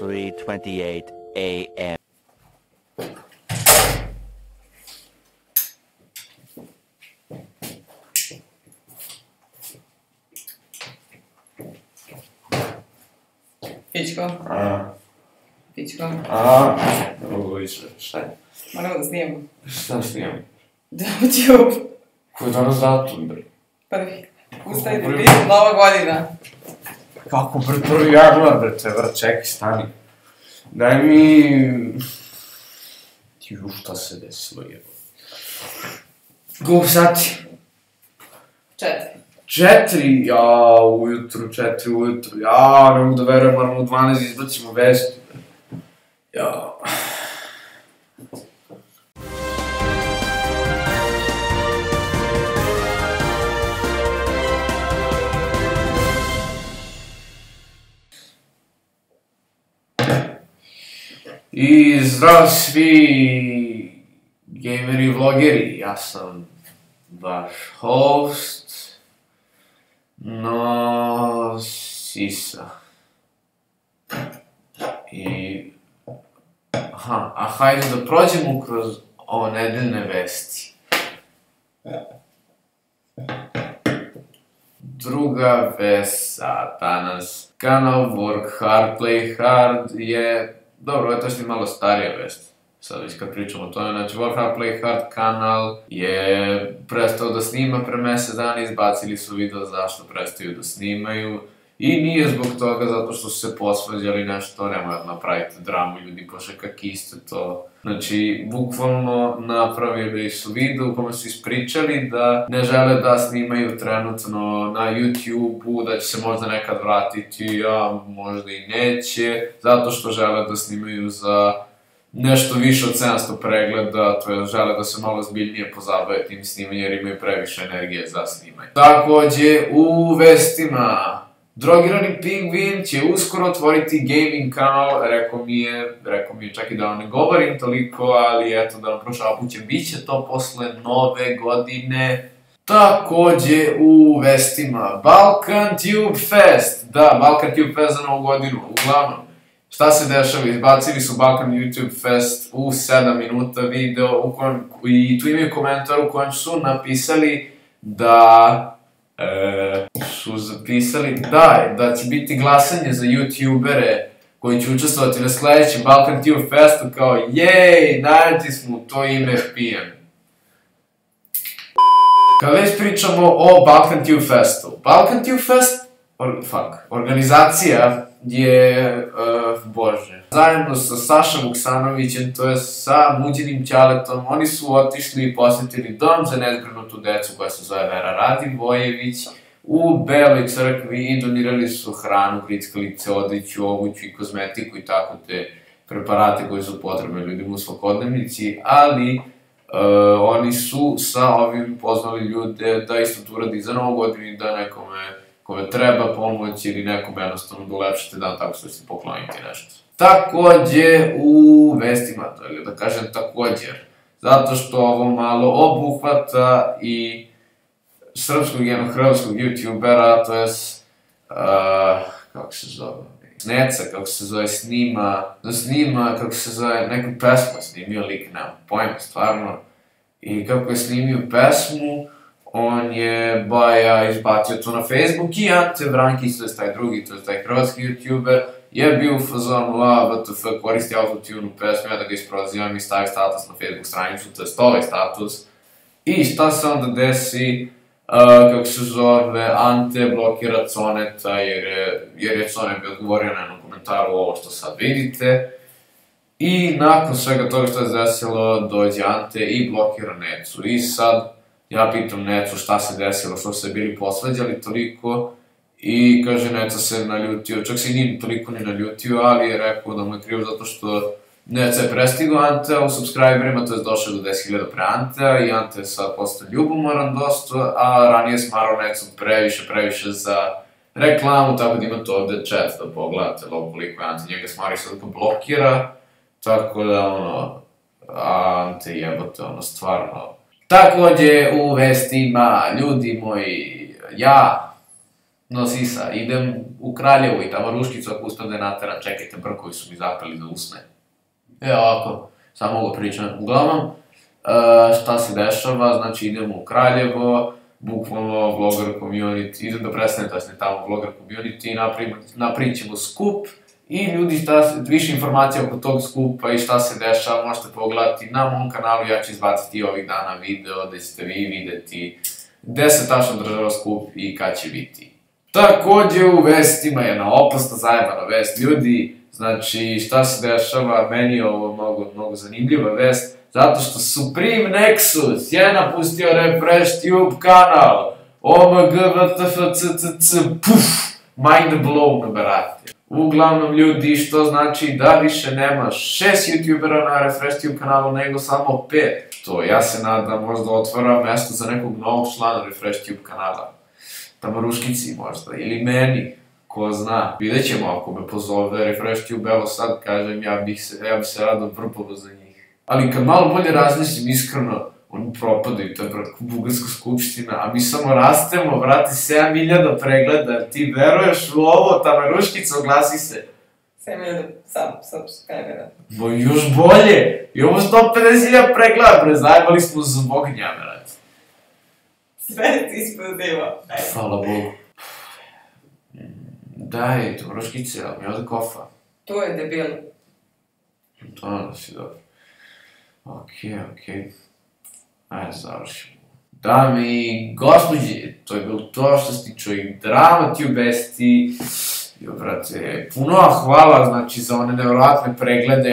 3:28 a.m. Pičko. Pičko. Ne mogu više, šta je? Moramo da snijemo. Šta snijemo? YouTube. Ko je danas datum, bre? Prvi. Ustaj da vidim, nova godina. Kako bre, 1. januar, bre, treba, čekaj, stani. Daj mi... Ju, šta se desilo, jebo. Koliko sati? 4, ujutru, 4 ujutru, ne mogu da verujem, moramo u 12 izbacimo vesti. I zdravo svi gameri i vlogeri, ja sam vaš host, no sisa. A hajde da prođemo kroz ovo nedeljne vesti. Druga vest za danas. Kanal Work Hard, Play Hard je... Dobro, ovo je točno malo starija vest. Sad već kad pričamo o tome, znači Work Hard, Play Hard kanal je prestao da snima pre mesec dana, izbacili su video zašto prestaju da snimaju. I nije zbog toga zato što su se posvađali nešto, nemoj napraviti dramu ljudi, pošto kak isto to. Znači, bukvalno napravili su video u kome su ispričali da ne žele da snimaju trenutno na YouTube-u, da će se možda nekad vratiti, a možda i neće, zato što žele da snimaju za nešto više od 700 pregleda, to je žele da se malo zbiljnije pozabave tim snimanjem jer imaju previše energije za snimanje. Takođe, u vestima, Drogirani Pingvin će uskoro otvoriti gaming kanal, rekao mi je čak i da vam ne govorim toliko, ali eto da vam prošapućem, bit će to posle nove godine. Takođe u vestima, Balkan Tube Fest, da, Balkan Tube Fest za novu godinu, uglavnom. Šta se dešava, izbacili su Balkan YouTube Fest u 7 minuta video i tu imaju komentar u kojem su napisali da da će biti glasanje za youtubere koji će učestvovati na sledećem Balkan Tube Festu kao jej, najeti smo u to ime pijem. Kad već pričamo o Balkan Tube Festu, Balkan Tube Fest, organizacija je, zajedno sa Sašom Vuksanovićem, to je sa Muđenim Ćaletom, oni su otišli i posjetili dom za nezbrinutu decu koja se zove Vera Radivojević u Beloj crkvi i donirali su hranu, grickalice, odeću, obuću i kozmetiku i tako te preparate koje su potrebne ljudima u svakodnevnici, ali oni su sa ovim pozvali ljude da isto to uradi za novu godinu i da nekome kome treba pomoć ili nekom jednostavno da ulepšate dan tako što ćete pokloniti nešto. Takođe u vestima, to je da kažem također, zato što ovo malo obuhvata i srpskog i hrvatskog youtubera, to je kako se zove, Neca, kako se zove, snima, kako se zove, neku pesmu snimio lik, nema pojma, stvarno, i kako je snimio pesmu, on je baja izbacio to na Facebook i Ante Vrankić, to je taj drugi, to je taj hrvatski youtuber, je bio u fazonu, WTF, koristi autotune u pesmu, ja da ga isprozivam i stavim status na Facebook stranicu, to je ovaj status. I šta se onda desi, kako se zove, Ante blokira Coneta, jer je Conet bi odgovorio na jednom komentaru ovo što sad vidite. I nakon svega toga što je desilo, dođe Ante i blokira Necu. I sad, ja pitam Necu šta se desilo, što se bili posvađali toliko. I kaže, Neca se naljutio, čak se i nije toliko ni naljutio, ali je rekao da mu je krivo zato što Neca je prestigao Antea u subscriberima, to je došao do 10.000 pre Antea i Ante je sad postao ljubomoran dosta, a ranije smarao Necu previše za reklamu, tako da imate ovde chat da pogledate koliko je Ante njega smari, sad ga blokira, tako da Ante jebote, stvarno. Takođe u vestima, ljudi moji, ja, Sisa, idem u Kraljevo i tamo Ruškicu ako uspem da je nateram, čekajte, brkovi su mi zapeli za usne. Ovako, samo ovo pričam. Uglavnom, šta se dešava, znači idemo u Kraljevo, bukvalno vlogger community, idem da prestanem tamo vlogger community, napravit ćemo skup i ljudi više informacija oko tog skupa i šta se dešava možete pogledati na mom kanalu, ja ću izbaciti ovih dana video da ćete vi videti gde se tačno država skup i kad će biti. Takođe u vestima je jedna opasna zajebana vest, ljudi, znači šta se dešava, meni je ovo mnogo zanimljiva vest, zato što Supreme Nexus je napustio RefreshTube kanal, OMG, VTF, puf, mind blown, brate. Uglavnom ljudi, što znači da više nema 6 youtubera na RefreshTube kanalu, nego samo 5. To ja se nadam možda otvara mesto za nekog novog člana RefreshTube kanala. Tamo Ruškici možda, ili meni, ko zna. Vidjet ćemo ako me pozove RefreshTube, evo sad kažem, ja bi se rado vrpalo za njih. Ali kad malo bolje razmislim, iskreno, oni propadaju, to je bugarska skupština, a mi samo rastemo, vrati 7.000 pregleda, ti veruješ u ovo, tamo Ruškica, oglasi se. 7.000 subscribera. Još bolje, i ovo 150.000 pregleda, zajebali smo zbog njega, brate. Sve ti ispoziva. Hvala Bogu. Daj, to Ruškice, ali mi je ovde kofa. To je debil. To si dobro. Okej. Ajde, završimo. Dame i gospođe, to je bilo to što se tiče ovih DramaTube vesti. Jo, brate, puno hvala, znači, za one nevjerovatne preglede,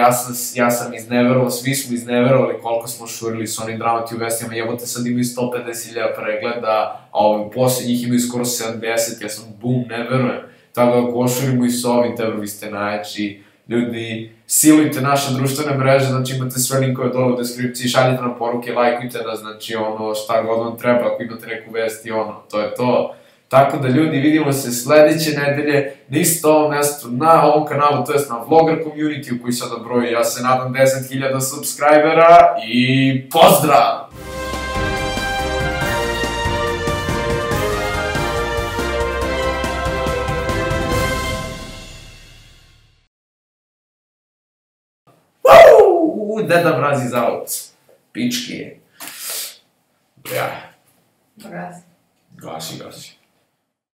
ja sam izneverovao, svi smo izneverovali koliko smo šurili s onim DramaTube vestima, jebote, sad imaju 150.000 pregleda, a ovi posle njih imaju skoro 70, ja sam ne verujem. Tako da ako ošurimo i s ovim, tebe vi ste najjači. Ljudi, silujte naše društvene mreže, znači imate sve linkove dole u deskripciji, šaljite nam poruke, lajkujte nas, znači šta god vam treba, ako imate neku vest i to je to. Tako da ljudi, vidimo se sledeće nedelje na isto ovom mestu, na ovom kanalu, to jest na vlogger community u koji sada broji, ja se nadam 10.000 subscribera i pozdrav! Deda mrazi zavac. Pički je. Ja. Gasi. Gasi.